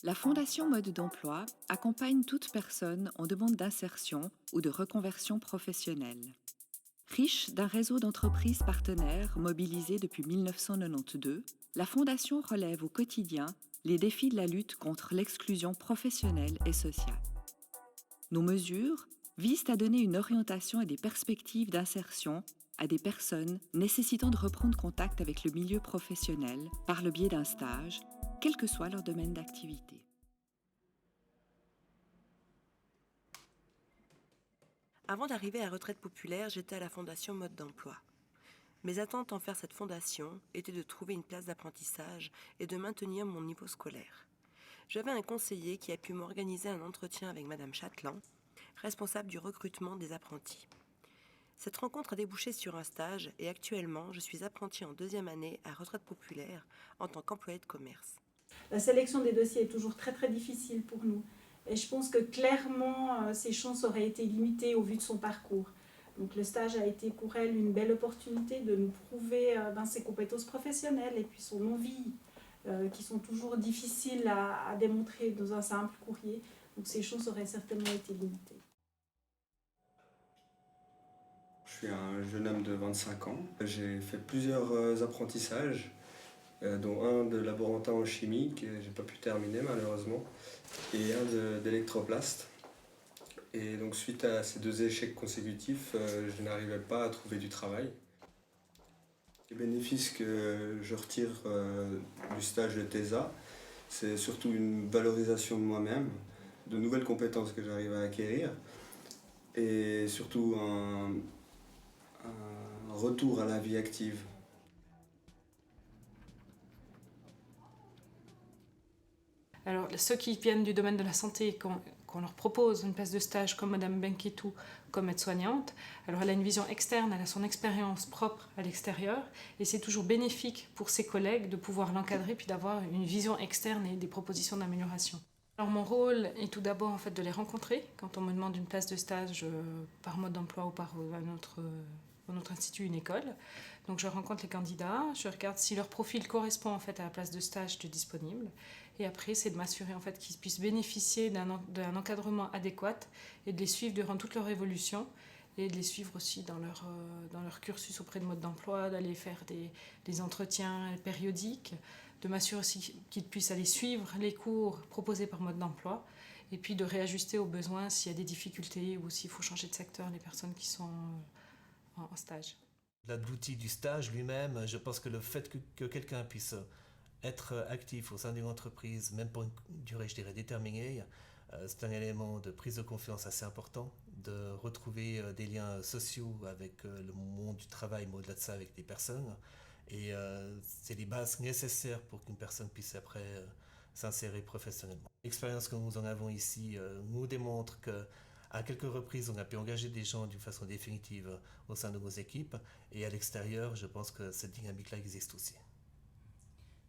La Fondation Mode d'Emploi accompagne toute personne en demande d'insertion ou de reconversion professionnelle. Riche d'un réseau d'entreprises partenaires mobilisées depuis 1992, la Fondation relève au quotidien les défis de la lutte contre l'exclusion professionnelle et sociale. Nos mesures visent à donner une orientation et des perspectives d'insertion à des personnes nécessitant de reprendre contact avec le milieu professionnel par le biais d'un stage, quel que soit leur domaine d'activité. Avant d'arriver à Retraite Populaire, j'étais à la Fondation Mode d'Emploi. Mes attentes envers cette fondation étaient de trouver une place d'apprentissage et de maintenir mon niveau scolaire. J'avais un conseiller qui a pu m'organiser un entretien avec Madame Chatelain, responsable du recrutement des apprentis. Cette rencontre a débouché sur un stage et actuellement, je suis apprentie en 2e année à Retraite Populaire en tant qu'employée de commerce. La sélection des dossiers est toujours très très difficile pour nous. Et je pense que clairement, ses chances auraient été limitées au vu de son parcours. Donc le stage a été pour elle une belle opportunité de nous prouver ses compétences professionnelles et puis son envie, qui sont toujours difficiles à démontrer dans un simple courrier. Donc ses chances auraient certainement été limitées. Je suis un jeune homme de 25 ans. J'ai fait plusieurs apprentissages, dont un de laborantin en chimie que j'ai pas pu terminer malheureusement, et un d'électroplaste. Et donc suite à ces 2 échecs consécutifs, je n'arrivais pas à trouver du travail. Les bénéfices que je retire du stage de TESA, c'est surtout une valorisation de moi-même, de nouvelles compétences que j'arrive à acquérir, et surtout un retour à la vie active. Alors, ceux qui viennent du domaine de la santé, qu'on leur propose une place de stage comme Madame Benkitou, comme aide-soignante, alors elle a une vision externe, elle a son expérience propre à l'extérieur, et c'est toujours bénéfique pour ses collègues de pouvoir l'encadrer puis d'avoir une vision externe et des propositions d'amélioration. Alors mon rôle est tout d'abord en fait de les rencontrer quand on me demande une place de stage par mode d'emploi ou par un autre institut, une école. Donc je rencontre les candidats, je regarde si leur profil correspond en fait à la place de stage de disponible. Et après, c'est de m'assurer en fait qu'ils puissent bénéficier d'un encadrement adéquat et de les suivre durant toute leur évolution et de les suivre aussi dans leur cursus auprès de mode d'emploi, d'aller faire des entretiens périodiques, de m'assurer aussi qu'ils puissent aller suivre les cours proposés par mode d'emploi et puis de réajuster aux besoins s'il y a des difficultés ou s'il faut changer de secteur les personnes qui sont en stage. Au-delà de l'outil du stage lui-même, je pense que le fait que quelqu'un puisse être actif au sein d'une entreprise, même pour une durée, je dirais, déterminée, c'est un élément de prise de confiance assez important, de retrouver des liens sociaux avec le monde du travail, mais au-delà de ça, avec des personnes. Et c'est les bases nécessaires pour qu'une personne puisse après s'insérer professionnellement. L'expérience que nous en avons ici nous démontre que à quelques reprises, on a pu engager des gens d'une façon définitive au sein de nos équipes. Et à l'extérieur, je pense que cette dynamique-là existe aussi.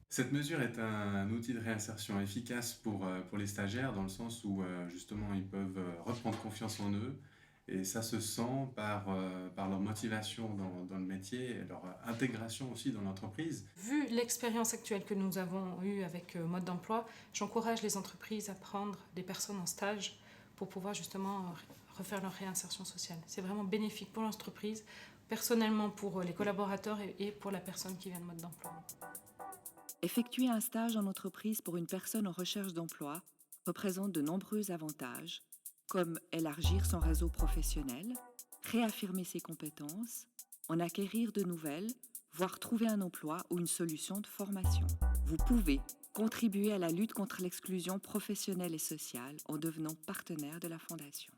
Cette mesure est un outil de réinsertion efficace pour les stagiaires, dans le sens où justement ils peuvent reprendre confiance en eux, et ça se sent par leur motivation dans le métier et leur intégration aussi dans l'entreprise. Vu l'expérience actuelle que nous avons eue avec Mode d'emploi, j'encourage les entreprises à prendre des personnes en stage pour pouvoir justement refaire leur réinsertion sociale. C'est vraiment bénéfique pour l'entreprise, personnellement pour les collaborateurs et pour la personne qui vient de Mode d'emploi. Effectuer un stage en entreprise pour une personne en recherche d'emploi représente de nombreux avantages, comme élargir son réseau professionnel, réaffirmer ses compétences, en acquérir de nouvelles, voire trouver un emploi ou une solution de formation. Vous pouvez contribuer à la lutte contre l'exclusion professionnelle et sociale en devenant partenaire de la Fondation.